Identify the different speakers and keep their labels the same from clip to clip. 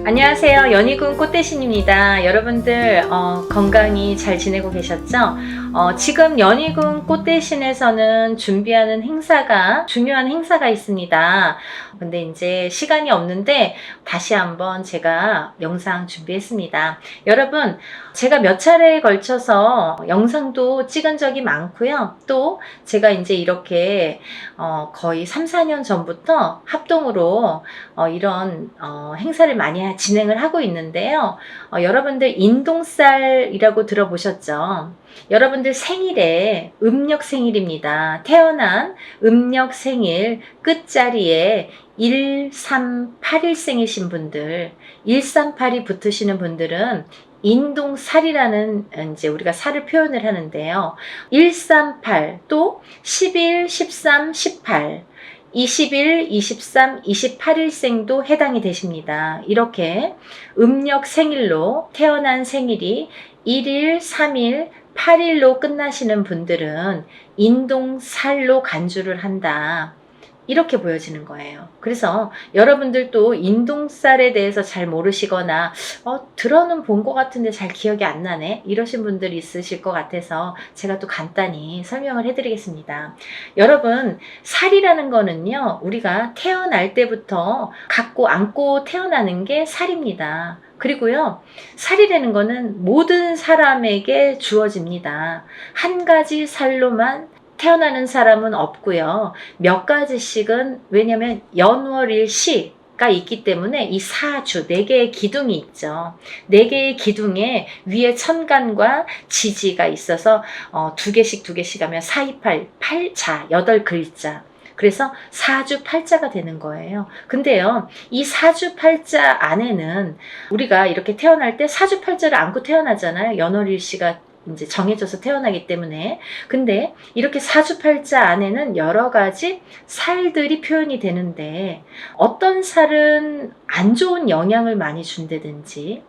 Speaker 1: 안녕하세요. 연희군 꽃대신입니다. 여러분들 건강히 잘 지내고 계셨죠? 지금 연희군 꽃대신에서는 준비하는 행사가 중요한 행사가 있습니다. 근데 이제 시간이 없는데 다시 한번 제가 영상 준비했습니다. 여러분, 제가 몇 차례에 걸쳐서 영상도 찍은 적이 많고요. 또 제가 이제 이렇게 거의 3, 4년 전부터 합동으로 이런 행사를 많이 진행을 하고 있는데요. 여러분들 인동살이라고 들어보셨죠? 여러분들 생일에 음력 생일입니다. 태어난 음력 생일 끝자리에 1381생이신 분들, 138이 붙으시는 분들은 인동살이라는 이제 우리가 살을 표현을 하는데요. 138, 또 11, 13, 18, 21, 23, 28일생도 해당이 되십니다. 이렇게 음력 생일로 태어난 생일이 1일, 3일, 8일로 끝나시는 분들은 인동살로 간주를 한다. 이렇게 보여지는 거예요. 그래서 여러분들도 인동살에 대해서 잘 모르시거나 들어는 본 것 같은데 잘 기억이 안 나네 이러신 분들이 있으실 것 같아서 제가 또 간단히 설명을 해드리겠습니다. 여러분, 살이라는 거는요, 우리가 태어날 때부터 갖고 안고 태어나는 게 살입니다. 그리고요, 살이라는 거는 모든 사람에게 주어집니다. 한 가지 살로만 태어나는 사람은 없고요. 몇 가지씩은, 왜냐면 연월일시가 있기 때문에 이 사주, 4개의 기둥이 있죠. 4개의 기둥에 위에 천간과 지지가 있어서 2개씩 하면 4, 2, 8, 8자, 8글자. 그래서 사주 팔자가 되는 거예요. 근데요, 이 사주 팔자 안에는 우리가 이렇게 태어날 때 사주 팔자를 안고 태어나잖아요. 연월일시가 이제 정해져서 태어나기 때문에. 근데 이렇게 사주팔자 안에는 여러 가지 살들이 표현이 되는데, 어떤 살은 안 좋은 영향을 많이 준다든지,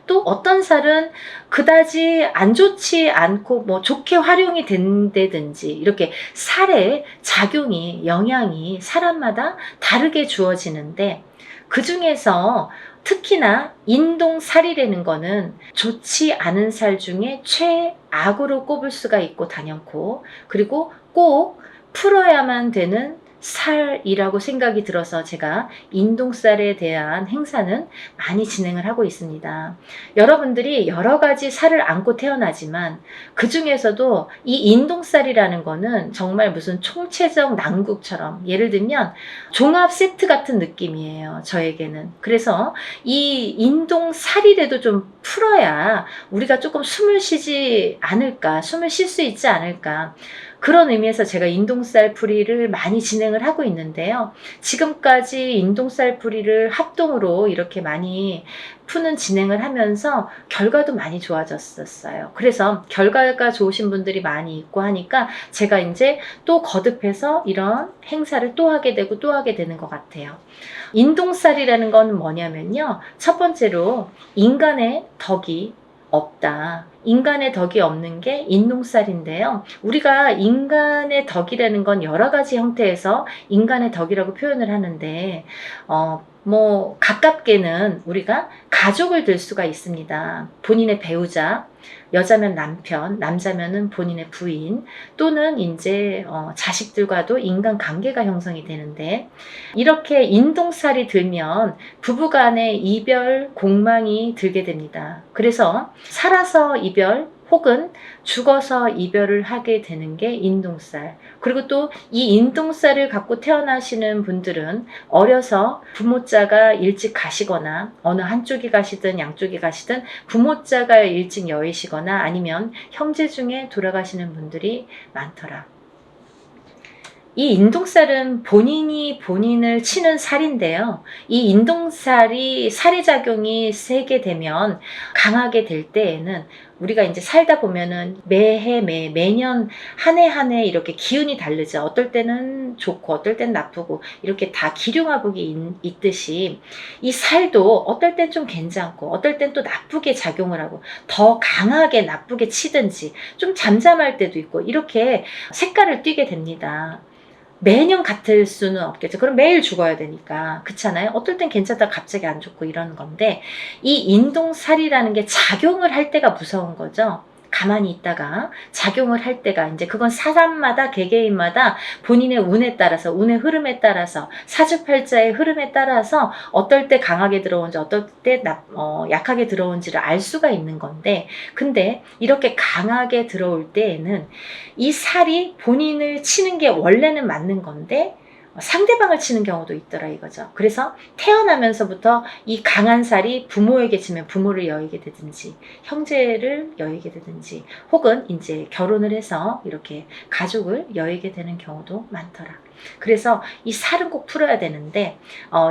Speaker 1: 또 어떤 살은 그다지 안 좋지 않고 뭐 좋게 활용이 된다든지, 이렇게 살의 작용이, 영향이 사람마다 다르게 주어지는데, 그 중에서 특히나 인동살이라는 거는 좋지 않은 살 중에 최악으로 꼽을 수가 있고 당연코, 그리고 꼭 풀어야만 되는 살이라고 생각이 들어서 제가 인동살에 대한 행사는 많이 진행을 하고 있습니다. 여러분들이 여러 가지 살을 안고 태어나지만 그 중에서도 이 인동살이라는 거는 정말 무슨 총체적 난국처럼, 예를 들면 종합 세트 같은 느낌이에요, 저에게는. 그래서 이 인동살이라도 좀 풀어야 우리가 조금 숨을 쉬지 않을까, 숨을 쉴 수 있지 않을까, 그런 의미에서 제가 인동살 풀이를 많이 진행을 하고 있는데요. 지금까지 인동살 풀이를 합동으로 이렇게 많이 푸는 진행을 하면서 결과도 많이 좋아졌었어요. 그래서 결과가 좋으신 분들이 많이 있고 하니까 제가 이제 또 거듭해서 이런 행사를 또 하게 되고 또 하게 되는 것 같아요. 인동살이라는 건 뭐냐면요, 첫 번째로 인간의 덕이 없다. 인간의 덕이 없는 게 인동살인데요. 우리가 인간의 덕이라는 건 여러 가지 형태에서 인간의 덕이라고 표현을 하는데, 가깝게는 우리가 가족을 들 수가 있습니다. 본인의 배우자, 여자면 남편, 남자면은 본인의 부인, 또는 이제 자식들과도 인간 관계가 형성이 되는데, 이렇게 인동살이 들면 부부간의 이별 공망이 들게 됩니다. 그래서 살아서 이별 혹은 죽어서 이별을 하게 되는 게 인동살. 그리고 또 이 인동살을 갖고 태어나시는 분들은 어려서 부모자가 일찍 가시거나, 어느 한쪽이 가시든 양쪽이 가시든 부모자가 일찍 여의시거나 아니면 형제 중에 돌아가시는 분들이 많더라. 이 인동살은 본인이 본인을 치는 살인데요. 이 인동살이 살의 작용이 세게 되면, 강하게 될 때에는 우리가 이제 살다 보면은 매해 매년 한 해 한 해 이렇게 기운이 다르죠. 어떨 때는 좋고 어떨 때는 나쁘고, 이렇게 다 기륭화복이 있듯이 이 살도 어떨 땐 좀 괜찮고 어떨 땐 또 나쁘게 작용을 하고, 더 강하게 나쁘게 치든지 좀 잠잠할 때도 있고, 이렇게 색깔을 띠게 됩니다. 매년 같을 수는 없겠죠. 그럼 매일 죽어야 되니까. 그렇잖아요. 어떨 땐 괜찮다 갑자기 안 좋고 이러는 건데, 이 인동살이라는 게 작용을 할 때가 무서운 거죠. 가만히 있다가 작용을 할 때가, 이제 그건 사람마다 개개인마다 본인의 운에 따라서, 운의 흐름에 따라서, 사주팔자의 흐름에 따라서 어떨 때 강하게 들어온지 어떨 때 약하게 들어온지를 알 수가 있는 건데, 근데 이렇게 강하게 들어올 때에는 이 살이 본인을 치는 게 원래는 맞는 건데 상대방을 치는 경우도 있더라 이거죠. 그래서 태어나면서부터 이 강한 살이 부모에게 치면 부모를 여의게 되든지, 형제를 여의게 되든지, 혹은 이제 결혼을 해서 이렇게 가족을 여의게 되는 경우도 많더라. 그래서 이 살은 꼭 풀어야 되는데,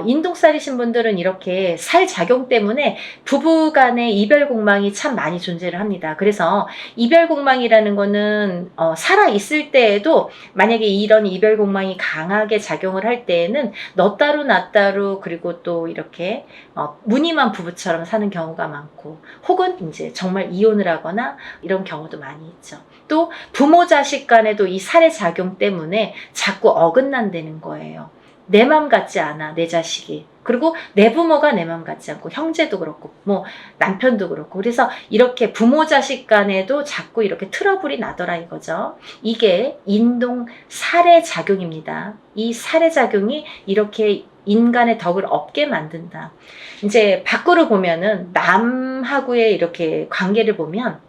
Speaker 1: 인동살이신 분들은 이렇게 살 작용 때문에 부부 간의 이별 공망이 참 많이 존재를 합니다. 그래서 이별 공망이라는 거는 살아 있을 때에도 만약에 이런 이별 공망이 강하게 작용을 할 때에는 너 따로 나 따로, 그리고 또 이렇게 무늬만 부부처럼 사는 경우가 많고, 혹은 이제 정말 이혼을 하거나 이런 경우도 많이 있죠. 또 부모 자식 간에도 이 살의 작용 때문에 자꾸 어긋난다는 거예요. 내 맘 같지 않아, 내 자식이. 그리고 내 부모가 내 맘 같지 않고, 형제도 그렇고 뭐 남편도 그렇고. 그래서 이렇게 부모 자식 간에도 자꾸 이렇게 트러블이 나더라 이거죠. 이게 인동 살의 작용입니다. 이 살의 작용이 이렇게 인간의 덕을 없게 만든다. 이제 밖으로 보면은 남하고의 이렇게 관계를 보면,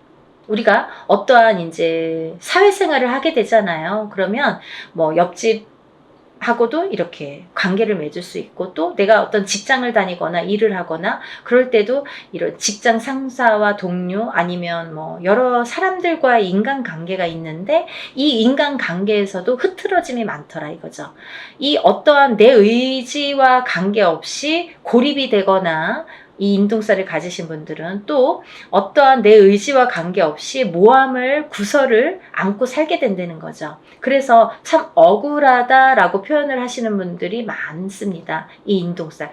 Speaker 1: 우리가 어떠한 이제 사회생활을 하게 되잖아요. 그러면 뭐 옆집하고도 이렇게 관계를 맺을 수 있고, 또 내가 어떤 직장을 다니거나 일을 하거나 그럴 때도 이런 직장 상사와 동료, 아니면 뭐 여러 사람들과의 인간관계가 있는데, 이 인간관계에서도 흐트러짐이 많더라 이거죠. 이 어떠한 내 의지와 관계없이 고립이 되거나, 이 인동살을 가지신 분들은 또 어떠한 내 의지와 관계없이 모함을, 구설을 안고 살게 된다는 거죠. 그래서 참 억울하다라고 표현을 하시는 분들이 많습니다. 이 인동살.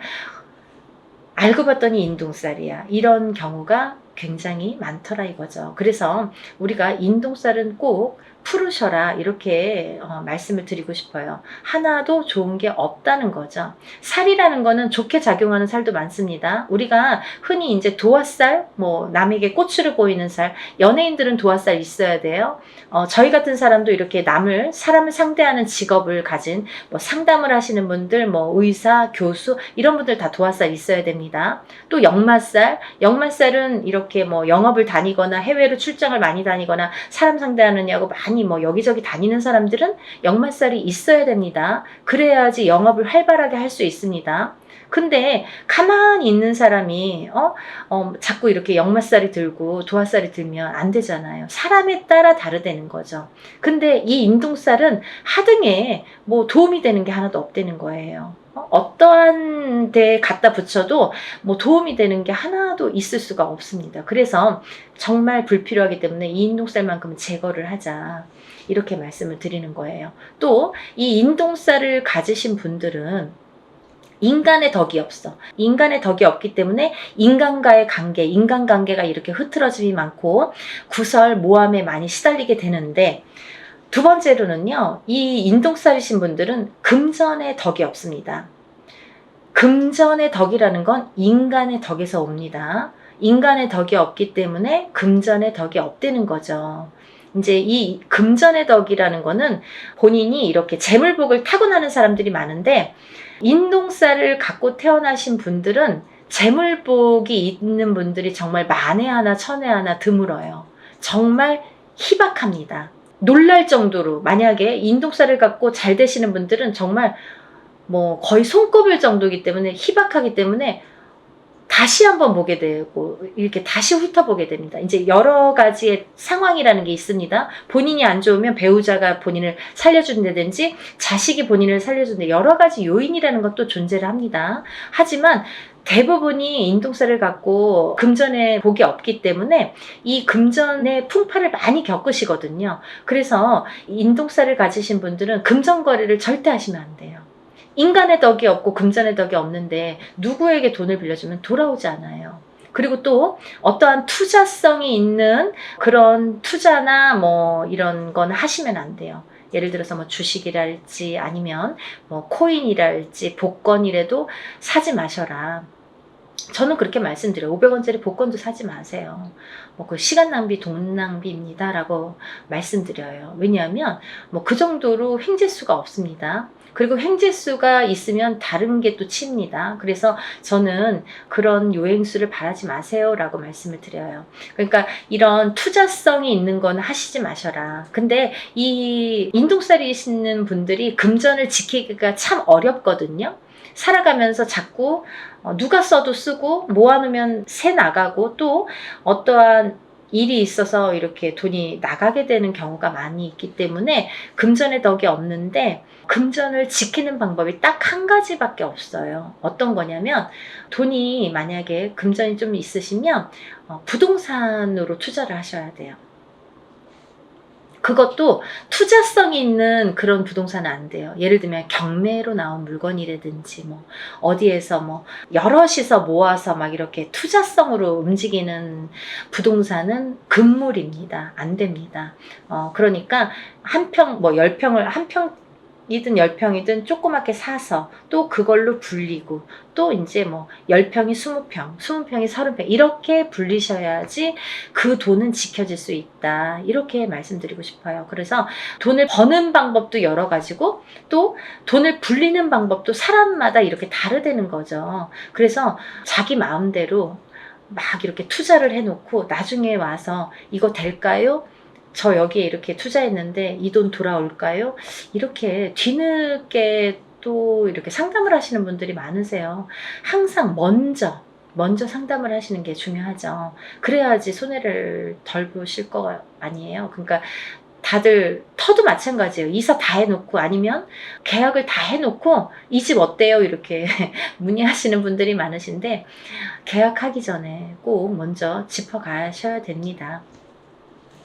Speaker 1: 알고 봤더니 인동살이야. 이런 경우가 굉장히 많더라 이거죠. 그래서 우리가 인동살은 꼭 풀으셔라 이렇게 말씀을 드리고 싶어요. 하나도 좋은 게 없다는 거죠. 살이라는 거는 좋게 작용하는 살도 많습니다. 우리가 흔히 이제 도화살, 뭐 남에게 꼬추를 보이는 살, 연예인들은 도화살 있어야 돼요. 저희 같은 사람도 이렇게 사람을 상대하는 직업을 가진 뭐 상담을 하시는 분들, 뭐 의사, 교수 이런 분들 다 도화살 있어야 됩니다. 또 역마살은 이렇게 뭐 영업을 다니거나 해외로 출장을 많이 다니거나 사람 상대하느냐고 많이 뭐 여기저기 다니는 사람들은 역마살이 있어야 됩니다. 그래야지 영업을 활발하게 할 수 있습니다. 근데 가만히 있는 사람이 자꾸 이렇게 역마살이 들고 도화살이 들면 안 되잖아요. 사람에 따라 다르다는 거죠. 근데 이 인동살은 하등에 뭐 도움이 되는 게 하나도 없다는 거예요. 어떠한 데에 갖다 붙여도 뭐 도움이 되는 게 하나도 있을 수가 없습니다. 그래서 정말 불필요하기 때문에 이 인동살만큼은 제거를 하자 이렇게 말씀을 드리는 거예요. 또 이 인동살을 가지신 분들은 인간의 덕이 없어. 인간의 덕이 없기 때문에 인간과의 관계, 인간관계가 이렇게 흐트러짐이 많고 구설, 모함에 많이 시달리게 되는데, 두 번째로는요, 이 인동살이신 분들은 금전의 덕이 없습니다. 금전의 덕이라는 건 인간의 덕에서 옵니다. 인간의 덕이 없기 때문에 금전의 덕이 없다는 거죠. 이제 이 금전의 덕이라는 거는 본인이 이렇게 재물복을 타고나는 사람들이 많은데, 인동살을 갖고 태어나신 분들은 재물복이 있는 분들이 정말 만에 하나 천에 하나 드물어요. 정말 희박합니다. 놀랄 정도로, 만약에 인동살을 갖고 잘 되시는 분들은 정말 뭐 거의 손꼽을 정도이기 때문에, 희박하기 때문에 다시 한번 보게 되고 이렇게 다시 훑어보게 됩니다. 이제 여러 가지의 상황이라는 게 있습니다. 본인이 안 좋으면 배우자가 본인을 살려준다든지 자식이 본인을 살려준다, 여러 가지 요인이라는 것도 존재를 합니다. 하지만 대부분이 인동살을 갖고 금전의 복이 없기 때문에 이 금전의 풍파를 많이 겪으시거든요. 그래서 인동살을 가지신 분들은 금전 거래를 절대 하시면 안 돼요. 인간의 덕이 없고 금전의 덕이 없는데 누구에게 돈을 빌려주면 돌아오지 않아요. 그리고 또 어떠한 투자성이 있는 그런 투자나 뭐 이런 건 하시면 안 돼요. 예를 들어서 뭐 주식이랄지 아니면 뭐 코인이랄지 복권이라도 사지 마셔라. 저는 그렇게 말씀드려요. 500원짜리 복권도 사지 마세요. 뭐 그 시간 낭비, 돈 낭비입니다. 라고 말씀드려요. 왜냐하면 뭐 그 정도로 횡재수가 없습니다. 그리고 횡재수가 있으면 다른 게 또 칩니다. 그래서 저는 그런 요행수를 바라지 마세요. 라고 말씀을 드려요. 그러니까 이런 투자성이 있는 건 하시지 마셔라. 근데 이 인동살이시는 분들이 금전을 지키기가 참 어렵거든요. 살아가면서 자꾸 누가 써도 쓰고 모아놓으면 새 나가고 또 어떠한 일이 있어서 이렇게 돈이 나가게 되는 경우가 많이 있기 때문에 금전의 덕이 없는데 금전을 지키는 방법이 딱 한 가지밖에 없어요. 어떤 거냐면 돈이 만약에 금전이 좀 있으시면 부동산으로 투자를 하셔야 돼요. 그것도 투자성이 있는 그런 부동산은 안 돼요. 예를 들면 경매로 나온 물건이라든지 뭐 어디에서 뭐 여럿이서 모아서 막 이렇게 투자성으로 움직이는 부동산은 금물입니다. 안 됩니다. 그러니까 한 평, 뭐 10평을 한 평이든 10평이든 조그맣게 사서 또 그걸로 불리고 또 이제 뭐 10평이 20평, 20평이 30평 이렇게 불리셔야지 그 돈은 지켜질 수 있다. 이렇게 말씀드리고 싶어요. 그래서 돈을 버는 방법도 여러 가지고 또 돈을 불리는 방법도 사람마다 이렇게 다르다는 거죠. 그래서 자기 마음대로 막 이렇게 투자를 해놓고 나중에 와서 이거 될까요? 저 여기에 이렇게 투자했는데 이 돈 돌아올까요? 이렇게 뒤늦게 또 이렇게 상담을 하시는 분들이 많으세요. 항상 먼저 상담을 하시는 게 중요하죠. 그래야지 손해를 덜 보실 거 아니에요. 그러니까 다들 터도 마찬가지예요. 이사 다 해놓고 아니면 계약을 다 해놓고 이 집 어때요? 이렇게 문의하시는 분들이 많으신데 계약하기 전에 꼭 먼저 짚어가셔야 됩니다.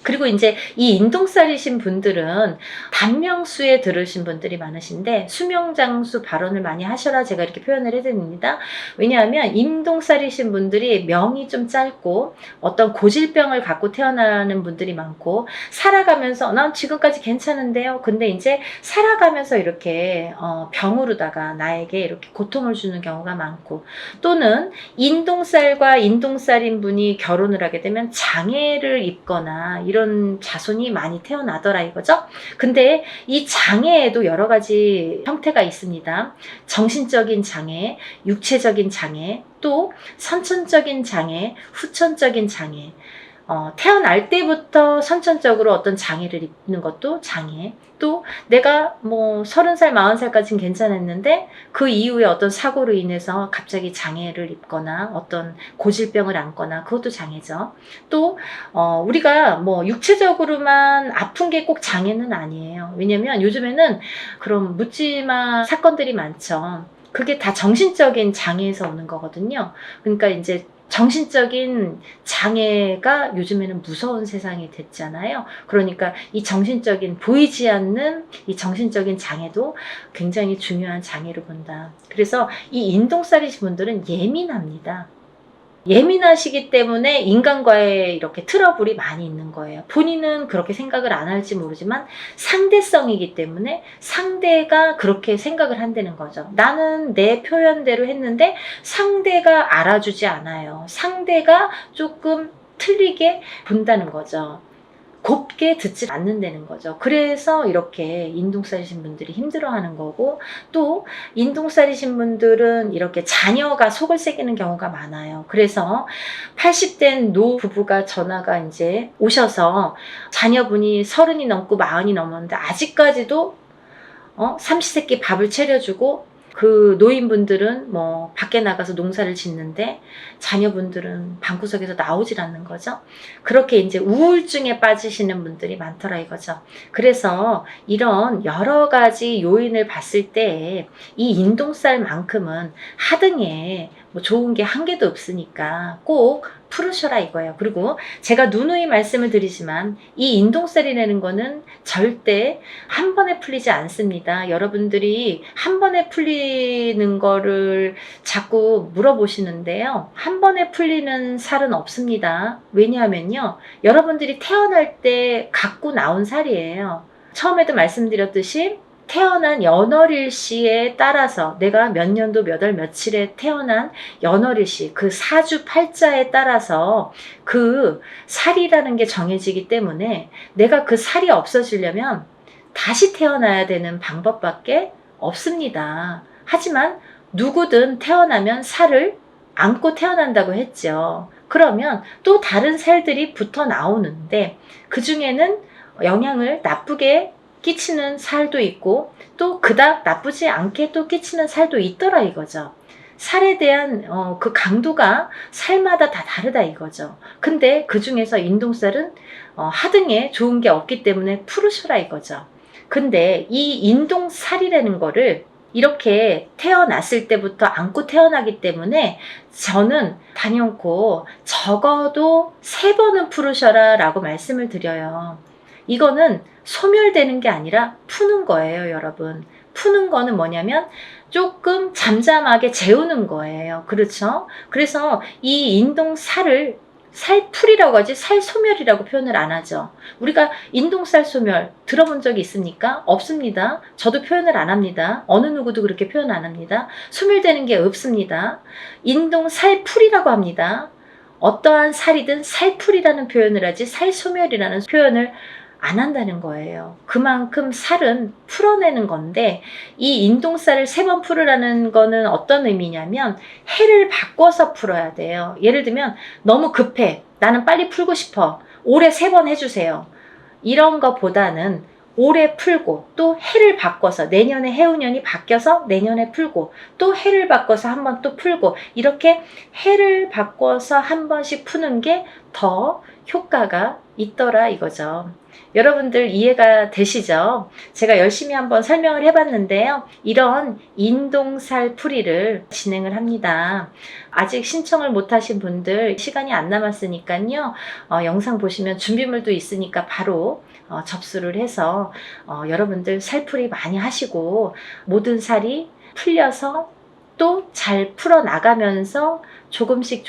Speaker 1: 그리고 이제 이 인동살이신 분들은 단명수에 들으신 분들이 많으신데 수명장수 발언을 많이 하셔라 제가 이렇게 표현을 해드립니다. 왜냐하면 인동살이신 분들이 명이 좀 짧고 어떤 고질병을 갖고 태어나는 분들이 많고 살아가면서 난 지금까지 괜찮은데요. 근데 이제 살아가면서 이렇게 병으로다가 나에게 이렇게 고통을 주는 경우가 많고 또는 인동살과 인동살인 분이 결혼을 하게 되면 장애를 입거나 이런 자손이 많이 태어나더라 이거죠. 근데 이 장애에도 여러 가지 형태가 있습니다. 정신적인 장애, 육체적인 장애, 또 선천적인 장애, 후천적인 장애. 태어날 때부터 선천적으로 어떤 장애를 입는 것도 장애. 또 내가 뭐 30살, 40살까지는 괜찮았는데 그 이후에 어떤 사고로 인해서 갑자기 장애를 입거나 어떤 고질병을 안거나 그것도 장애죠. 또 우리가 뭐 육체적으로만 아픈 게 꼭 장애는 아니에요. 왜냐면 요즘에는 그런 묻지마 사건들이 많죠. 그게 다 정신적인 장애에서 오는 거거든요. 그러니까 이제 정신적인 장애가 요즘에는 무서운 세상이 됐잖아요. 그러니까 이 정신적인 보이지 않는 이 정신적인 장애도 굉장히 중요한 장애로 본다. 그래서 이 인동살이신 분들은 예민합니다. 예민하시기 때문에 인간과의 이렇게 트러블이 많이 있는 거예요. 본인은 그렇게 생각을 안 할지 모르지만 상대성이기 때문에 상대가 그렇게 생각을 한다는 거죠. 나는 내 표현대로 했는데 상대가 알아주지 않아요. 상대가 조금 틀리게 본다는 거죠. 곱게 듣지 않는다는 거죠. 그래서 이렇게 인동살이신 분들이 힘들어하는 거고 또 인동살이신 분들은 이렇게 자녀가 속을 새기는 경우가 많아요. 그래서 80된 노 부부가 전화가 이제 오셔서 자녀분이 30이 넘고 40이 넘었는데 아직까지도 삼시세끼 밥을 차려주고 그 노인분들은 뭐 밖에 나가서 농사를 짓는데 자녀분들은 방구석에서 나오질 않는 거죠. 그렇게 이제 우울증에 빠지시는 분들이 많더라 이거죠. 그래서 이런 여러 가지 요인을 봤을 때 이 인동살만큼은 하등에 뭐 좋은 게 한 개도 없으니까 꼭 풀으셔라 이거예요. 그리고 제가 누누이 말씀을 드리지만 이 인동살이라는 거는 절대 한 번에 풀리지 않습니다. 여러분들이 한 번에 풀리는 거를 자꾸 물어보시는데요. 한 번에 풀리는 살은 없습니다. 왜냐하면요. 여러분들이 태어날 때 갖고 나온 살이에요. 처음에도 말씀드렸듯이 태어난 연월일시에 따라서 내가 몇 년도 몇 월 며칠에 태어난 연월일시 그 사주 팔자에 따라서 그 살이라는 게 정해지기 때문에 내가 그 살이 없어지려면 다시 태어나야 되는 방법밖에 없습니다. 하지만 누구든 태어나면 살을 안고 태어난다고 했죠. 그러면 또 다른 살들이 붙어 나오는데 그 중에는 영향을 나쁘게 끼치는 살도 있고 또 그닥 나쁘지 않게 또 끼치는 살도 있더라 이거죠. 살에 대한 그 강도가 살마다 다 다르다 이거죠. 근데 그 중에서 인동살은 하등에 좋은 게 없기 때문에 푸르셔라 이거죠. 근데 이 인동살이라는 거를 이렇게 태어났을 때부터 안고 태어나기 때문에 저는 단연코 적어도 3번은 푸르셔라 라고 말씀을 드려요. 이거는 소멸되는 게 아니라 푸는 거예요, 여러분. 푸는 거는 뭐냐면 조금 잠잠하게 재우는 거예요. 그렇죠? 그래서 이 인동살을 살풀이라고 하지 살소멸이라고 표현을 안 하죠. 우리가 인동살 소멸 들어본 적이 있습니까? 없습니다. 저도 표현을 안 합니다. 어느 누구도 그렇게 표현 안 합니다. 소멸되는 게 없습니다. 인동살풀이라고 합니다. 어떠한 살이든 살풀이라는 표현을 하지 살소멸이라는 표현을 안 한다는 거예요. 그만큼 살은 풀어내는 건데 이 인동살을 3번 풀으라는 거는 어떤 의미냐면 해를 바꿔서 풀어야 돼요. 예를 들면 너무 급해. 나는 빨리 풀고 싶어. 올해 3번 해주세요. 이런 거보다는 올해 풀고 또 해를 바꿔서 내년에 해운년이 바뀌어서 내년에 풀고 또 해를 바꿔서 한 번 또 풀고 이렇게 해를 바꿔서 한 번씩 푸는 게 더 효과가 있더라 이거죠. 여러분들 이해가 되시죠? 제가 열심히 한번 설명을 해봤는데요. 이런 인동살 풀이를 진행을 합니다. 아직 신청을 못하신 분들 시간이 안 남았으니까요. 영상 보시면 준비물도 있으니까 바로 접수를 해서 여러분들 살풀이 많이 하시고 모든 살이 풀려서 또 잘 풀어나가면서 조금씩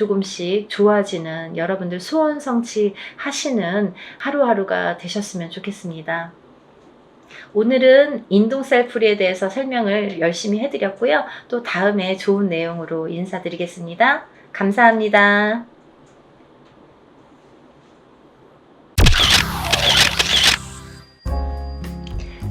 Speaker 1: 좋아지는 여러분들 소원 성취하시는 하루하루가 되셨으면 좋겠습니다. 오늘은 인동살 풀이에 대해서 설명을 열심히 해드렸고요. 또 다음에 좋은 내용으로 인사드리겠습니다. 감사합니다.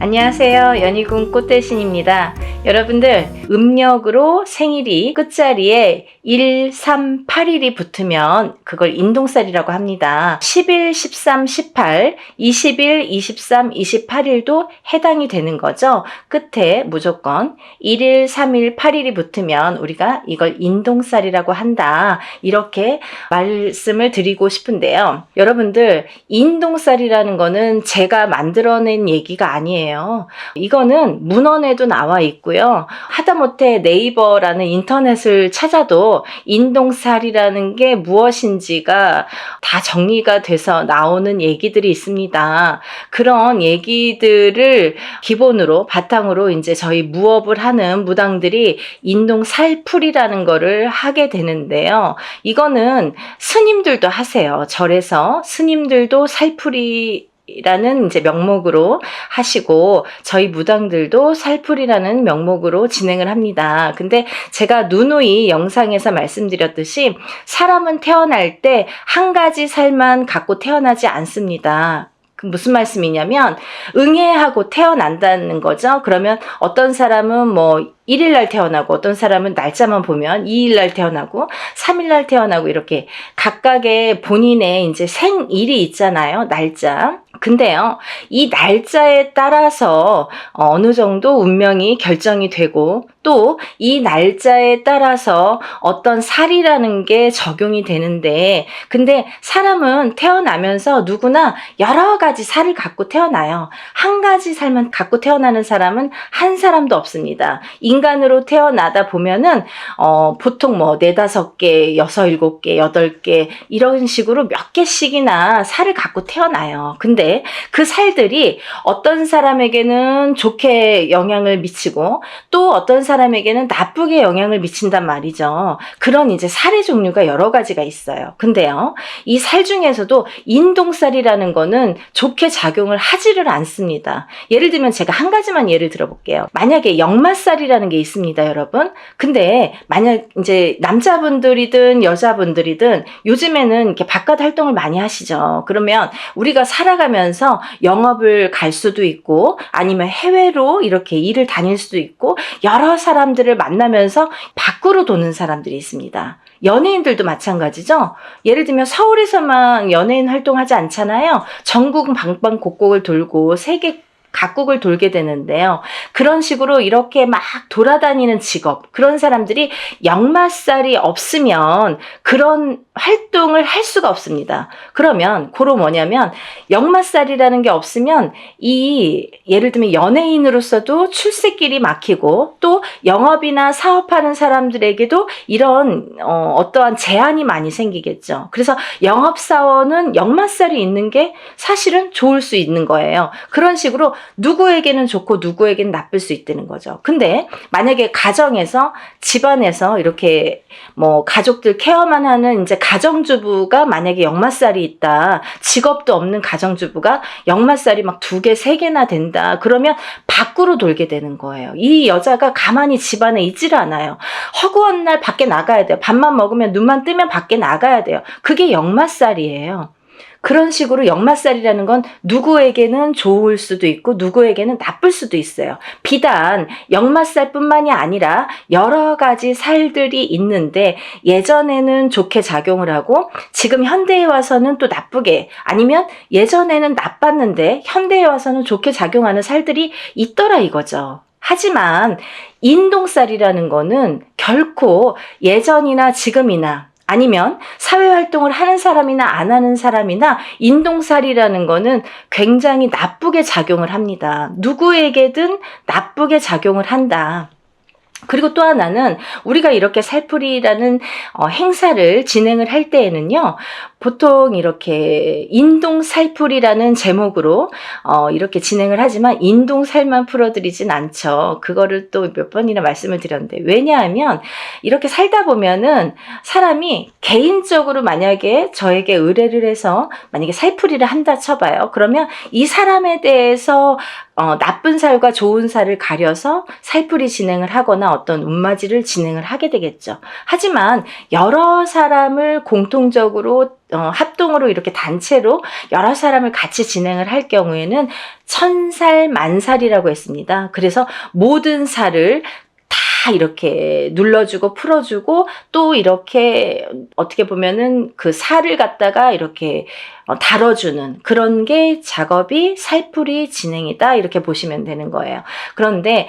Speaker 1: 안녕하세요. 연희궁 꽃대신입니다. 여러분들 음력으로 생일이 끝자리에 1, 3, 8일이 붙으면 그걸 인동살이라고 합니다. 10일, 13, 18, 20일, 23, 28일도 해당이 되는 거죠. 끝에 무조건 1일, 3일, 8일이 붙으면 우리가 이걸 인동살이라고 한다. 이렇게 말씀을 드리고 싶은데요. 여러분들 인동살이라는 거는 제가 만들어낸 얘기가 아니에요. 이거는 문헌에도 나와 있고요. 하다못해 네이버라는 인터넷을 찾아도 인동살이라는 게 무엇인지가 다 정리가 돼서 나오는 얘기들이 있습니다. 그런 얘기들을 기본으로 바탕으로 이제 저희 무업을 하는 무당들이 인동살풀이라는 거를 하게 되는데요. 이거는 스님들도 하세요. 절에서 스님들도 살풀이 라는 이제 명목으로 하시고 저희 무당들도 살풀이라는 명목으로 진행을 합니다. 근데 제가 누누이 영상에서 말씀드렸듯이 사람은 태어날 때 한 가지 살만 갖고 태어나지 않습니다. 그 무슨 말씀이냐면 응애하고 태어난다는 거죠. 그러면 어떤 사람은 뭐 1일날 태어나고 어떤 사람은 날짜만 보면 2일날 태어나고 3일날 태어나고 이렇게 각각의 본인의 이제 생일이 있잖아요. 날짜. 근데요, 이 날짜에 따라서 어느 정도 운명이 결정이 되고 또 이 날짜에 따라서 어떤 살이라는 게 적용이 되는데 근데 사람은 태어나면서 누구나 여러 가지 살을 갖고 태어나요. 한 가지 살만 갖고 태어나는 사람은 한 사람도 없습니다. 인간으로 태어나다 보면은 보통 뭐 4, 5개, 6, 7개, 8개 이런 식으로 몇 개씩이나 살을 갖고 태어나요. 근데 근데 그 살들이 어떤 사람에게는 좋게 영향을 미치고 또 어떤 사람에게는 나쁘게 영향을 미친단 말이죠. 그런 이제 살의 종류가 여러 가지가 있어요. 근데요, 이 살 중에서도 인동살이라는 거는 좋게 작용을 하지를 않습니다. 예를 들면 제가 한 가지만 예를 들어볼게요. 만약에 역마살이라는 게 있습니다, 여러분. 근데 만약 이제 남자분들이든 여자분들이든 요즘에는 이렇게 바깥 활동을 많이 하시죠. 그러면 우리가 살아가면서 영업을 갈 수도 있고 아니면 해외로 이렇게 일을 다닐 수도 있고 여러 사람들을 만나면서 밖으로 도는 사람들이 있습니다. 연예인들도 마찬가지죠. 예를 들면 서울에서만 연예인 활동하지 않잖아요. 전국 방방곡곡을 돌고 세계 각국을 돌게 되는데요. 그런 식으로 이렇게 막 돌아다니는 직업, 그런 사람들이 역마살이 없으면 그런 활동을 할 수가 없습니다. 그러면 그런 뭐냐면 역마살이라는 게 없으면 이 예를 들면 연예인으로서도 출세길이 막히고 또 영업이나 사업하는 사람들에게도 이런 어떠한 제한이 많이 생기겠죠. 그래서 영업사원은 역마살이 있는 게 사실은 좋을 수 있는 거예요. 그런 식으로 누구에게는 좋고 누구에게는 나쁠 수 있다는 거죠. 근데 만약에 가정에서 집안에서 이렇게 뭐 가족들 케어만 하는 이제 가정주부가 만약에 역마살이 있다. 직업도 없는 가정주부가 역마살이 막 2개, 3개나 된다. 그러면 밖으로 돌게 되는 거예요. 이 여자가 가만히 집안에 있지를 않아요. 허구한 날 밖에 나가야 돼요. 밥만 먹으면 눈만 뜨면 밖에 나가야 돼요. 그게 역마살이에요. 그런 식으로 역마살이라는 건 누구에게는 좋을 수도 있고 누구에게는 나쁠 수도 있어요. 비단 역마살뿐만이 아니라 여러 가지 살들이 있는데 예전에는 좋게 작용을 하고 지금 현대에 와서는 또 나쁘게, 아니면 예전에는 나빴는데 현대에 와서는 좋게 작용하는 살들이 있더라 이거죠. 하지만 인동살이라는 거는 결코 예전이나 지금이나 아니면 사회활동을 하는 사람이나 안 하는 사람이나 인동살이라는 거는 굉장히 나쁘게 작용을 합니다. 누구에게든 나쁘게 작용을 한다. 그리고 또 하나는 우리가 이렇게 살풀이라는 행사를 진행을 할 때에는요, 보통 이렇게 인동살풀이라는 제목으로 이렇게 진행을 하지만 인동살만 풀어드리진 않죠. 그거를 또 몇 번이나 말씀을 드렸는데, 왜냐하면 이렇게 살다 보면은 사람이 개인적으로 만약에 저에게 의뢰를 해서 만약에 살풀이를 한다 쳐봐요. 그러면 이 사람에 대해서 나쁜 살과 좋은 살을 가려서 살풀이 진행을 하거나 어떤 운맞이를 진행을 하게 되겠죠. 하지만 여러 사람을 공통적으로 합동으로 이렇게 단체로 여러 사람을 같이 진행을 할 경우에는 천살 만살이라고 했습니다. 그래서 모든 살을 다 이렇게 눌러주고 풀어주고 또 이렇게 어떻게 보면은 그 살을 갖다가 이렇게 다뤄주는 그런 게 작업이 살풀이 진행이다, 이렇게 보시면 되는 거예요. 그런데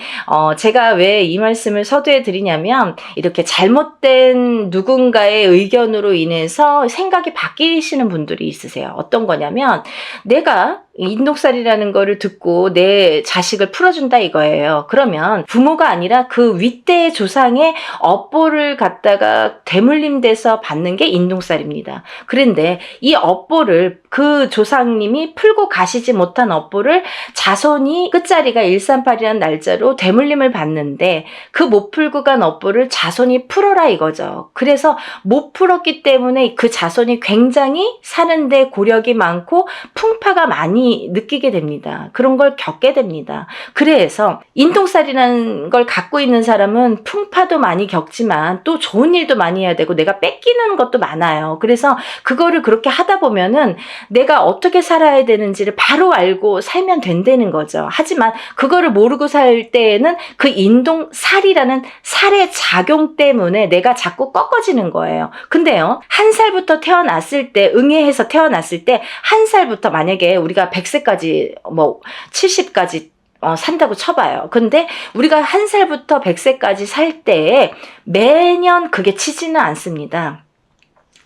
Speaker 1: 제가 왜 이 말씀을 서두에 드리냐면, 이렇게 잘못된 누군가의 의견으로 인해서 생각이 바뀌시는 분들이 있으세요. 어떤 거냐면, 내가 인동살이라는 거를 듣고 내 자식을 풀어준다 이거예요. 그러면 부모가 아니라 그 윗대 조상의 업보를 갖다가 대물림돼서 받는 게 인동살입니다. 그런데 이 업보를 그 조상님이 풀고 가시지 못한 업보를 자손이 끝자리가 138이라는 날짜로 대물림을 받는데, 그 못 풀고 간 업보를 자손이 풀어라 이거죠. 그래서 못 풀었기 때문에 그 자손이 굉장히 사는데 고력이 많고 풍파가 많이 느끼게 됩니다. 그런 걸 겪게 됩니다. 그래서 인동살이라는 걸 갖고 있는 사람은 풍파도 많이 겪지만 또 좋은 일도 많이 해야 되고 내가 뺏기는 것도 많아요. 그래서 그거를 그렇게 하다 보면은 내가 어떻게 살아야 되는지를 바로 알고 살면 된다는 거죠. 하지만 그거를 모르고 살 때에는 그 인동살이라는 살의 작용 때문에 내가 자꾸 꺾어지는 거예요. 근데요, 1살부터 태어났을 때, 응애해서 태어났을 때 1살부터 만약에 우리가 100세까지 뭐 70까지 산다고 쳐봐요. 근데 우리가 1살부터 100세까지 살 때 매년 그게 치지는 않습니다.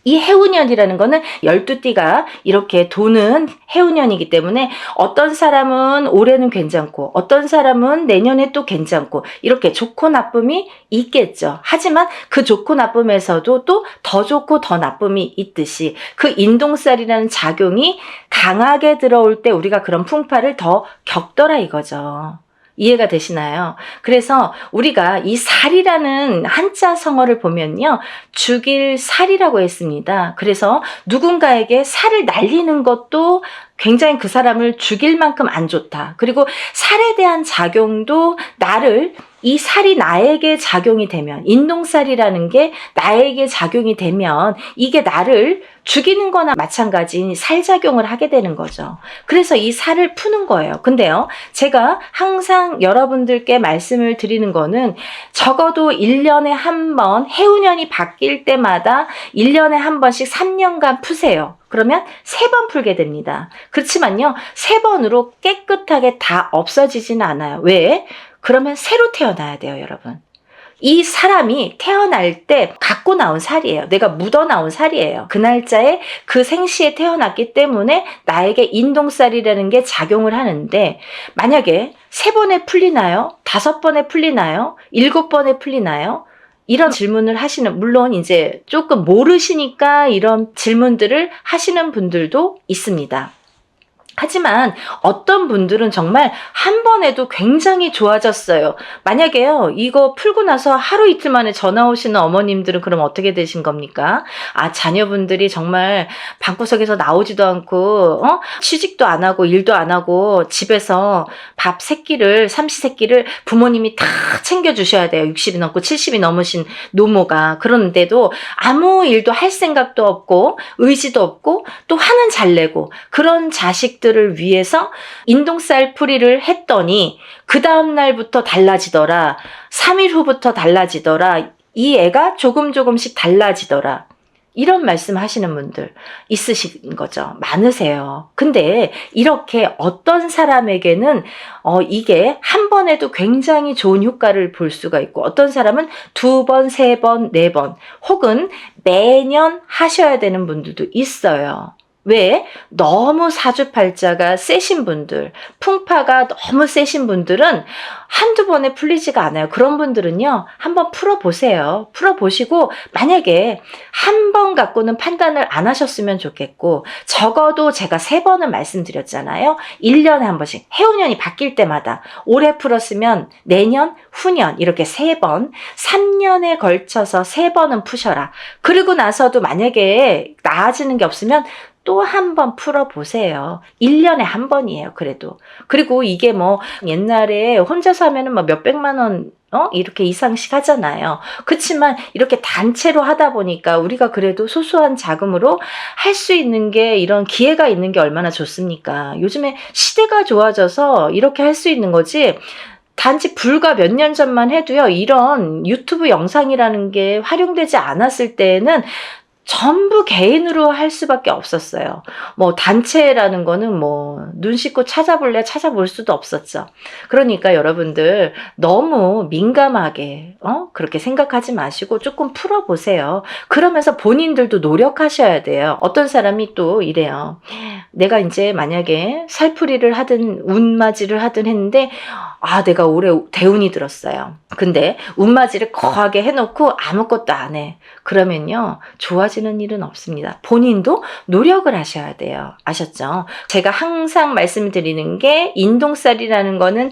Speaker 1: 이 해운년이라는 거는 12띠가 이렇게 도는 해운년이기 때문에 어떤 사람은 올해는 괜찮고 어떤 사람은 내년에 또 괜찮고 이렇게 좋고 나쁨이 있겠죠. 하지만 그 좋고 나쁨에서도 또 더 좋고 더 나쁨이 있듯이 그 인동살이라는 작용이 강하게 들어올 때 우리가 그런 풍파를 더 겪더라 이거죠. 이해가 되시나요? 그래서 우리가 이 살이라는 한자 성어를 보면요. 죽일 살이라고 했습니다. 그래서 누군가에게 살을 날리는 것도 굉장히 그 사람을 죽일 만큼 안 좋다. 그리고 살에 대한 작용도 이 살이 나에게 작용이 되면, 인동살이라는 게 나에게 작용이 되면 이게 나를 죽이는 거나 마찬가지인 살작용을 하게 되는 거죠. 그래서 이 살을 푸는 거예요. 근데요, 제가 항상 여러분들께 말씀을 드리는 거는 적어도 1년에 한 번, 해운년이 바뀔 때마다 1년에 한 번씩 3년간 푸세요. 그러면 3번 풀게 됩니다. 그렇지만요, 3번으로 깨끗하게 다 없어지지는 않아요. 왜? 그러면 새로 태어나야 돼요, 여러분. 이 사람이 태어날 때 갖고 나온 살이에요. 내가 묻어 나온 살이에요. 그 날짜에 그 생시에 태어났기 때문에 나에게 인동살이라는 게 작용을 하는데, 만약에 3번에 풀리나요? 5번에 풀리나요? 7번에 풀리나요? 이런 질문을 하시는, 물론 이제 조금 모르시니까 이런 질문들을 하시는 분들도 있습니다. 하지만 어떤 분들은 정말 한 번에도 굉장히 좋아졌어요. 만약에요, 이거 풀고 나서 하루 이틀 만에 전화 오시는 어머님들은 그럼 어떻게 되신 겁니까? 자녀분들이 정말 방구석에서 나오지도 않고, 취직도 안 하고 일도 안 하고 집에서 밥 세끼를, 삼시세끼를 부모님이 다 챙겨주셔야 돼요. 60이 넘고 70이 넘으신 노모가. 그런데도 아무 일도 할 생각도 없고 의지도 없고 또 화는 잘 내고, 그런 자식들을 위해서 인동살 풀이를 했더니 그 다음 날부터 달라지더라. 3일 후부터 달라지더라. 이 애가 조금씩 달라지더라. 이런 말씀 하시는 분들 있으신 거죠. 많으세요. 근데 이렇게 어떤 사람에게는 이게 한 번에도 굉장히 좋은 효과를 볼 수가 있고, 어떤 사람은 2번, 3번, 4번 혹은 매년 하셔야 되는 분들도 있어요. 왜? 너무 사주팔자가 세신 분들, 풍파가 너무 세신 분들은 한두 번에 풀리지가 않아요. 그런 분들은요, 한번 풀어보세요. 풀어보시고 만약에 한 번 갖고는 판단을 안 하셨으면 좋겠고, 적어도 제가 3번은 말씀드렸잖아요. 1년에 한 번씩, 해운년이 바뀔 때마다 올해 풀었으면 내년, 후년 이렇게 3번, 3년에 걸쳐서 3번은 푸셔라. 그리고 나서도 만약에 나아지는 게 없으면 또 한 번 풀어보세요. 1년에 한 번이에요, 그래도. 그리고 이게 뭐 옛날에 혼자서 하면은 뭐 몇백만 원 이렇게 이상씩 하잖아요. 그렇지만 이렇게 단체로 하다 보니까 우리가 그래도 소소한 자금으로 할 수 있는 게, 이런 기회가 있는 게 얼마나 좋습니까? 요즘에 시대가 좋아져서 이렇게 할 수 있는 거지, 단지 불과 몇 년 전만 해도요, 이런 유튜브 영상이라는 게 활용되지 않았을 때에는 전부 개인으로 할 수밖에 없었어요. 뭐 단체라는 거는 뭐 눈 씻고 찾아볼 수도 없었죠. 그러니까 여러분들 너무 민감하게 그렇게 생각하지 마시고 조금 풀어보세요. 그러면서 본인들도 노력하셔야 돼요. 어떤 사람이 또 이래요. 내가 이제 만약에 살풀이를 하든 운맞이를 하든 했는데 내가 올해 대운이 들었어요. 근데 운맞이를 거하게 해놓고 아무것도 안 해. 그러면요, 좋아지는 일은 없습니다. 본인도 노력을 하셔야 돼요. 아셨죠? 제가 항상 말씀드리는 게, 인동살이라는 거는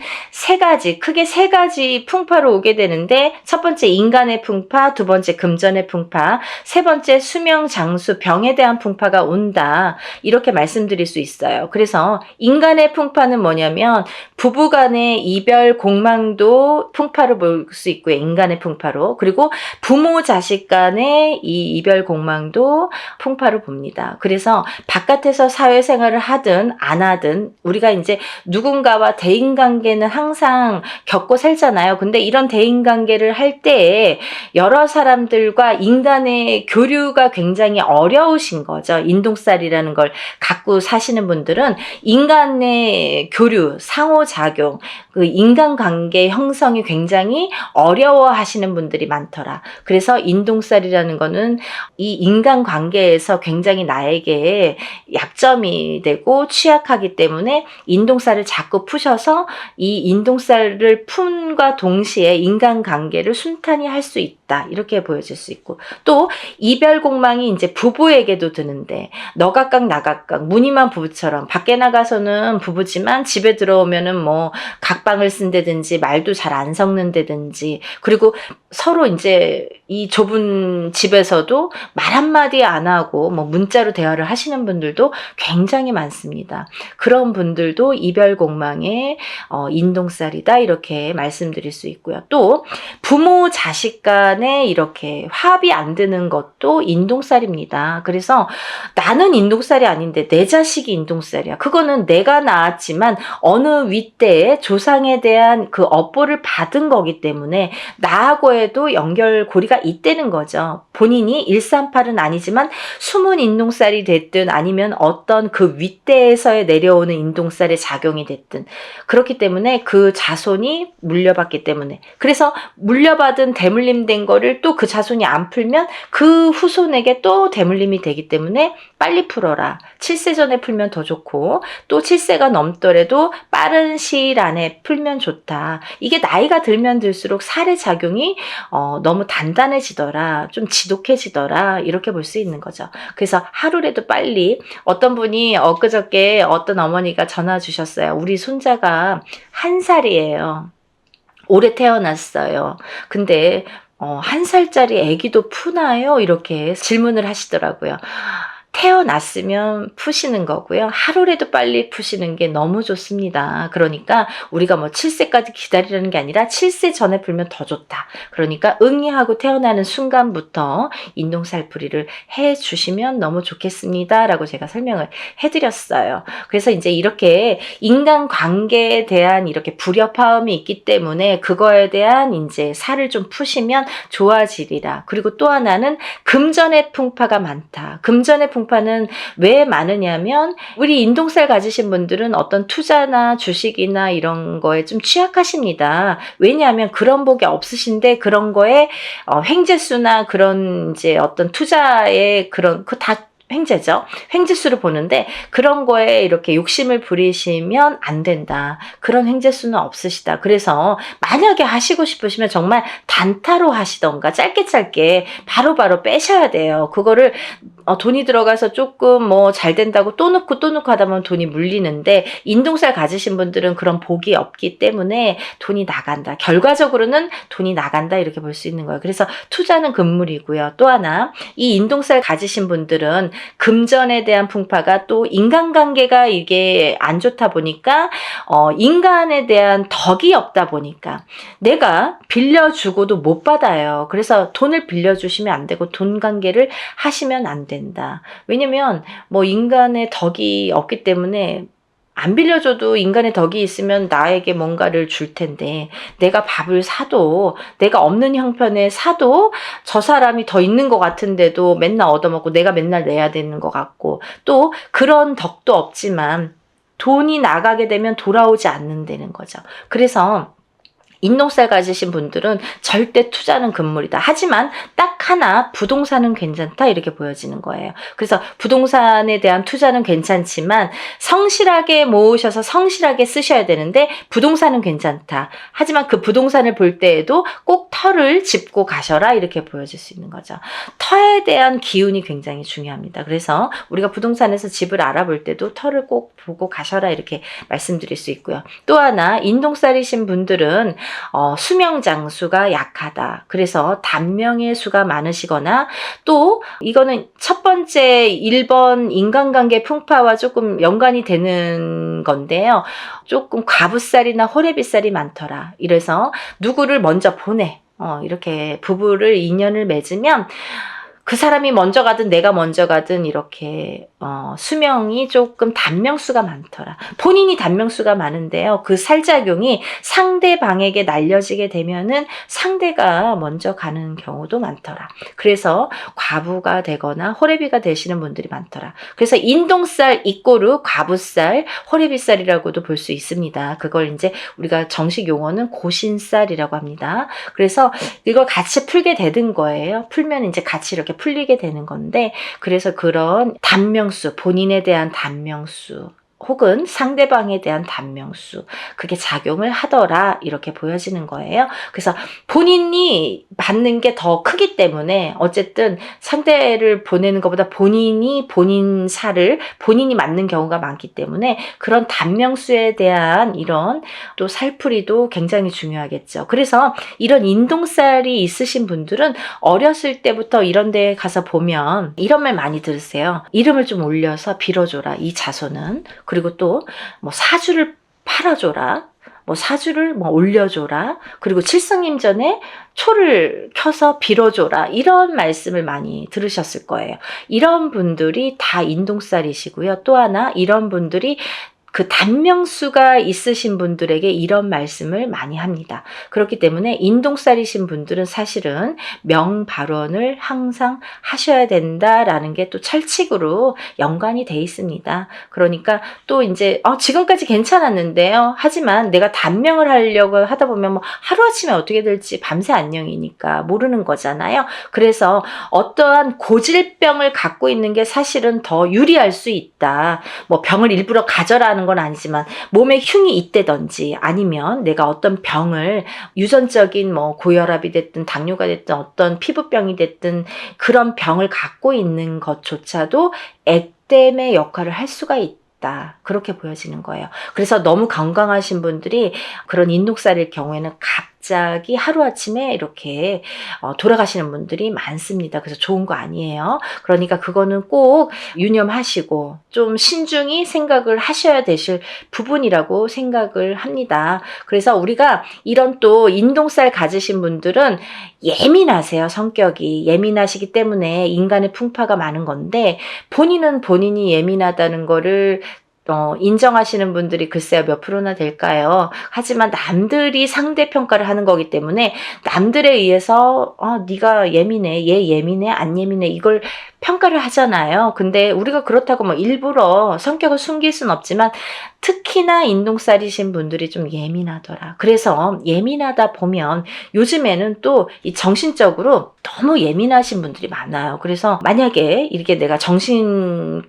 Speaker 1: 크게 세 가지 풍파로 오게 되는데, 첫 번째 인간의 풍파, 두 번째 금전의 풍파, 세 번째 수명, 장수, 병에 대한 풍파가 온다. 이렇게 말씀드릴 수 있어요. 그래서 인간의 풍파는 뭐냐면, 부부간의 이별, 공망도 풍파로 볼 수 있고요. 인간의 풍파로. 그리고 부모, 자식 간의 이 이별, 공망도 풍파로 봅니다. 그래서 바깥에서 사회생활을 하든 안 하든 우리가 이제 누군가와 대인관계는 항상 겪고 살잖아요. 근데 이런 대인관계를 할 때에 여러 사람들과 인간의 교류가 굉장히 어려우신 거죠. 인동살이라는 걸 갖고 사시는 분들은 인간의 교류, 상호작용, 그 인간관계 형성이 굉장히 어려워하시는 분들이 많더라. 그래서 인동살이라는 인동살이라는 거는 이 인간관계에서 굉장히 나에게 약점이 되고 취약하기 때문에 인동살을 자꾸 푸셔서 이 인동살을 푼과 동시에 인간관계를 순탄히 할 수 있다. 이렇게 보여질 수 있고, 또 이별공망이 이제 부부에게도 드는데 너각각 나각각 무늬만 부부처럼 밖에 나가서는 부부지만 집에 들어오면은 뭐 각방을 쓴다든지 말도 잘 안 섞는다든지, 그리고 서로 이제 이 좁은 집에서도 말 한마디 안 하고 뭐 문자로 대화를 하시는 분들도 굉장히 많습니다. 그런 분들도 이별공망의 인동살이다, 이렇게 말씀드릴 수 있고요. 또 부모 자식 간에 이렇게 합이 안 드는 것도 인동살입니다. 그래서 나는 인동살이 아닌데 내 자식이 인동살이야. 그거는 내가 낳았지만 어느 윗대에 조상에 대한 그 업보를 받은 거기 때문에 나하고에도 연결고리가 있다는 거죠. 본인이 138은 아니지만 숨은 인동살이 됐든 아니면 어떤 그 윗대에서 내려오는 인동살의 작용이 됐든 그렇기 때문에 그 자손이 물려받기 때문에, 그래서 물려받은 대물림된 거를 또 그 자손이 안 풀면 그 후손에게 또 대물림이 되기 때문에 빨리 풀어라. 7세 전에 풀면 더 좋고 또 7세가 넘더라도 빠른 시일 안에 풀면 좋다. 이게 나이가 들면 들수록 살의 작용이 너무 단단해지더라, 좀 지독해지더라, 이렇게 볼 수 있는 거죠. 그래서 하루라도 빨리, 어떤 분이 엊그저께 어떤 어머니가 전화 주셨어요. 우리 손자가 1살이에요. 올해 태어났어요. 근데 1살짜리 아기도 푸나요? 이렇게 질문을 하시더라고요. 태어났으면 푸시는 거고요. 하루라도 빨리 푸시는 게 너무 좋습니다. 그러니까 우리가 뭐 7세까지 기다리라는 게 아니라 7세 전에 풀면 더 좋다. 그러니까 응이하고 태어나는 순간부터 인동살풀이를 해 주시면 너무 좋겠습니다. 라고 제가 설명을 해드렸어요. 그래서 이제 이렇게 인간관계에 대한 이렇게 불협화음이 있기 때문에 그거에 대한 이제 살을 좀 푸시면 좋아지리라. 그리고 또 하나는 금전의 풍파가 많다. 금전의 풍파는 왜 많으냐면 우리 인동살 가지신 분들은 어떤 투자나 주식이나 이런 거에 좀 취약하십니다. 왜냐하면 그런 복이 없으신데 그런 거에 횡재수나 그런 이제 어떤 투자의 그런 그 다 횡재죠. 횡재수를 보는데 그런 거에 이렇게 욕심을 부리시면 안 된다. 그런 횡재수는 없으시다. 그래서 만약에 하시고 싶으시면 정말 단타로 하시던가 짧게 바로바로 빼셔야 돼요. 그거를 돈이 들어가서 조금 뭐 잘 된다고 또 넣고 하다 보면 돈이 물리는데, 인동살 가지신 분들은 그런 복이 없기 때문에 돈이 나간다. 결과적으로는 돈이 나간다, 이렇게 볼 수 있는 거예요. 그래서 투자는 금물이고요. 또 하나, 이 인동살 가지신 분들은 금전에 대한 풍파가 또 인간관계가 이게 안 좋다 보니까 인간에 대한 덕이 없다 보니까 내가 빌려주고도 못 받아요. 그래서 돈을 빌려주시면 안 되고 돈 관계를 하시면 안 된다. 왜냐면 뭐 인간의 덕이 없기 때문에 안 빌려줘도 인간의 덕이 있으면 나에게 뭔가를 줄 텐데, 내가 밥을 사도 내가 없는 형편에 사도 저 사람이 더 있는 것 같은데도 맨날 얻어먹고 내가 맨날 내야 되는 것 같고, 또 그런 덕도 없지만 돈이 나가게 되면 돌아오지 않는다는 거죠. 그래서 인동살 가지신 분들은 절대 투자는 금물이다. 하지만 딱 하나, 부동산은 괜찮다, 이렇게 보여지는 거예요. 그래서 부동산에 대한 투자는 괜찮지만 성실하게 모으셔서 성실하게 쓰셔야 되는데 부동산은 괜찮다. 하지만 그 부동산을 볼 때에도 꼭 터를 짚고 가셔라, 이렇게 보여질 수 있는 거죠. 터에 대한 기운이 굉장히 중요합니다. 그래서 우리가 부동산에서 집을 알아볼 때도 터를 꼭 보고 가셔라, 이렇게 말씀드릴 수 있고요. 또 하나, 인동살이신 분들은 수명 장수가 약하다. 그래서 단명의 수가 많으시거나, 또 이거는 첫 번째 1번 인간관계 풍파와 조금 연관이 되는 건데요. 조금 과부살이나 호래비살이 많더라. 이래서 누구를 먼저 보내. 이렇게 부부를 인연을 맺으면 그 사람이 먼저 가든 내가 먼저 가든 이렇게 수명이 조금 단명수가 많더라. 본인이 단명수가 많은데요. 그 살작용이 상대방에게 날려지게 되면은 상대가 먼저 가는 경우도 많더라. 그래서 과부가 되거나 호래비가 되시는 분들이 많더라. 그래서 인동살 이꼬르 과부살, 호래비살이라고도 볼 수 있습니다. 그걸 이제 우리가 정식 용어는 고신살이라고 합니다. 그래서 이걸 같이 풀게 되는 거예요. 풀면 이제 같이 이렇게 풀리게 되는 건데, 그래서 그런 단명수, 본인에 대한 단명수 혹은 상대방에 대한 단명수, 그게 작용을 하더라, 이렇게 보여지는 거예요. 그래서 본인이 받는 게 더 크기 때문에 어쨌든 상대를 보내는 것보다 본인이 본인 살을 본인이 맞는 경우가 많기 때문에 그런 단명수에 대한 이런 또 살풀이도 굉장히 중요하겠죠. 그래서 이런 인동살이 있으신 분들은 어렸을 때부터 이런 데 가서 보면 이런 말 많이 들으세요. 이름을 좀 올려서 빌어줘라, 이 자손은. 그리고 또 뭐 사주를 팔아줘라, 뭐 사주를 뭐 올려줘라, 그리고 칠성님 전에 초를 켜서 빌어줘라, 이런 말씀을 많이 들으셨을 거예요. 이런 분들이 다 인동살이시고요. 또 하나, 이런 분들이 그 단명수가 있으신 분들에게 이런 말씀을 많이 합니다. 그렇기 때문에 인동살이신 분들은 사실은 명발언을 항상 하셔야 된다라는 게 또 철칙으로 연관이 돼 있습니다. 그러니까 또 이제 지금까지 괜찮았는데요. 하지만 내가 단명을 하려고 하다 보면 뭐 하루아침에 어떻게 될지 밤새 안녕이니까 모르는 거잖아요. 그래서 어떠한 고질병을 갖고 있는 게 사실은 더 유리할 수 있다. 뭐 병을 일부러 가져라는 건 아니지만 몸에 흉이 있다든지 아니면 내가 어떤 병을 유전적인 뭐 고혈압이 됐든 당뇨가 됐든 어떤 피부병이 됐든 그런 병을 갖고 있는 것조차도 액땜의 역할을 할 수가 있다. 그렇게 보여지는 거예요. 그래서 너무 건강하신 분들이 그런 인독살일 경우에는 갑자기 하루아침에 이렇게 돌아가시는 분들이 많습니다. 그래서 좋은 거 아니에요. 그러니까 그거는 꼭 유념하시고 좀 신중히 생각을 하셔야 되실 부분이라고 생각을 합니다. 그래서 우리가 이런 또 인동살 가지신 분들은 예민하세요. 성격이 예민하시기 때문에 인간의 풍파가 많은 건데, 본인은 본인이 예민하다는 거를 인정하시는 분들이 글쎄요 몇 프로나 될까요? 하지만 남들이 상대평가를 하는 거기 때문에 남들에 의해서 네가 예민해, 얘 예민해, 안 예민해, 이걸 평가를 하잖아요. 근데 우리가 그렇다고 뭐 일부러 성격을 숨길 순 없지만 특히나 인동살이신 분들이 좀 예민하더라. 그래서 예민하다 보면 요즘에는 또 이 정신적으로 너무 예민하신 분들이 많아요. 그래서 만약에 이렇게 내가 정신과적인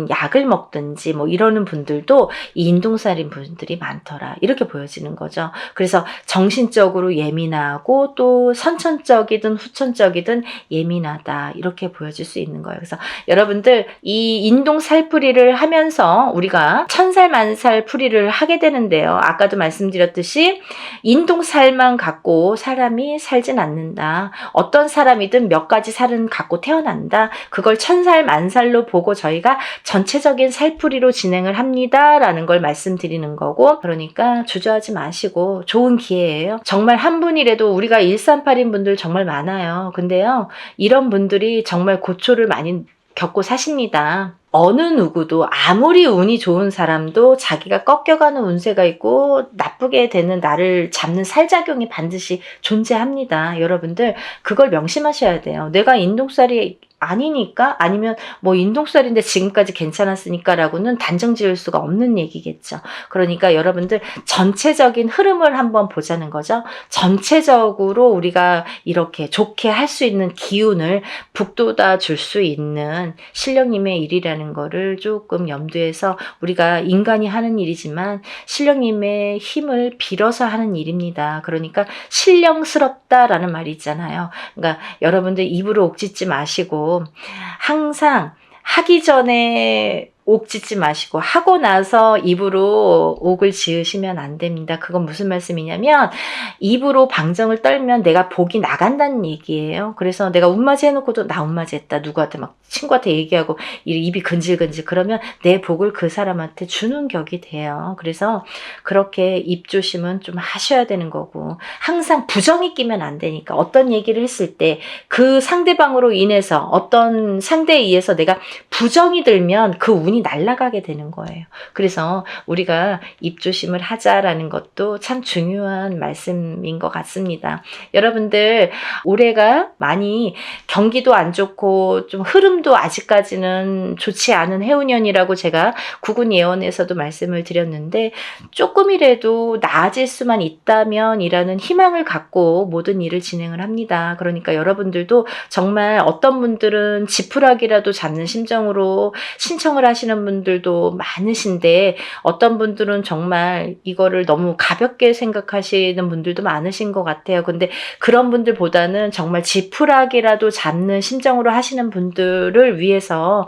Speaker 1: 약을 먹든지 뭐 이러는 분들도 이 인동살인 분들이 많더라, 이렇게 보여지는 거죠. 그래서 정신적으로 예민하고 또 선천적이든 후천적이든 예민하다, 이렇게 보여질 수 있는 거예요. 그래서 여러분들 이 인동살풀이를 하면서 우리가 천살 만살 풀이를 하게 되는데요. 아까도 말씀드렸듯이 인동살만 갖고 사람이 살진 않는다. 어떤 사람이든 몇 가지 살은 갖고 태어난다. 그걸 천살 만살로 보고 저희가 전체적인 살풀이로 진행을 합니다 라는 걸 말씀드리는 거고, 그러니까 주저하지 마시고 좋은 기회예요. 정말 한 분이라도, 우리가 138인 분들 정말 많아요. 근데요, 이런 분들이 정말 고초를 많이 겪고 사십니다. 어느 누구도 아무리 운이 좋은 사람도 자기가 꺾여가는 운세가 있고 나쁘게 되는 나를 잡는 살작용이 반드시 존재합니다. 여러분들 그걸 명심하셔야 돼요. 내가 인동살이 아니니까, 아니면 뭐 인동살인데 지금까지 괜찮았으니까 라고는 단정 지을 수가 없는 얘기겠죠. 그러니까 여러분들 전체적인 흐름을 한번 보자는 거죠. 전체적으로 우리가 이렇게 좋게 할 수 있는 기운을 북돋아 줄 수 있는 신령님의 일이라는 거를 조금 염두에서, 우리가 인간이 하는 일이지만 신령님의 힘을 빌어서 하는 일입니다. 그러니까 신령스럽다라는 말이 있잖아요. 그러니까 여러분들 입으로 옥짓지 마시고 항상 하기 전에 옥 짓지 마시고 하고 나서 입으로 옥을 지으시면 안 됩니다. 그건 무슨 말씀이냐면 입으로 방정을 떨면 내가 복이 나간다는 얘기예요. 그래서 내가 운맞이 해놓고도 나 운맞이 했다. 누구한테 막 친구한테 얘기하고 입이 근질근질 그러면 내 복을 그 사람한테 주는 격이 돼요. 그래서 그렇게 입 조심은 좀 하셔야 되는 거고 항상 부정이 끼면 안 되니까 어떤 얘기를 했을 때 그 상대방으로 인해서 어떤 상대에 의해서 내가 부정이 들면 그 운이 날아가게 되는 거예요. 그래서 우리가 입조심을 하자라는 것도 참 중요한 말씀인 것 같습니다. 여러분들 올해가 많이 경기도 안 좋고 좀 흐름도 아직까지는 좋지 않은 해운년이라고 제가 구군 예언에서도 말씀을 드렸는데 조금이라도 나아질 수만 있다면 이라는 희망을 갖고 모든 일을 진행을 합니다. 그러니까 여러분들도 정말 어떤 분들은 지푸라기라도 잡는 심정으로 신청을 하시는 분들도 많으신데 어떤 분들은 정말 이거를 너무 가볍게 생각하시는 분들도 많으신 것 같아요. 근데 그런 분들보다는 정말 지푸라기라도 잡는 심정으로 하시는 분들을 위해서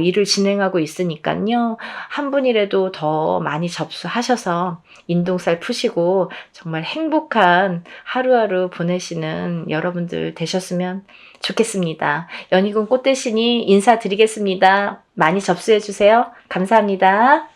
Speaker 1: 일을 진행하고 있으니까요. 한 분이라도 더 많이 접수하셔서 인동살 푸시고 정말 행복한 하루하루 보내시는 여러분들 되셨으면 좋겠습니다. 연희군 꽃대신이 인사드리겠습니다. 많이 접수해 주세요. 감사합니다.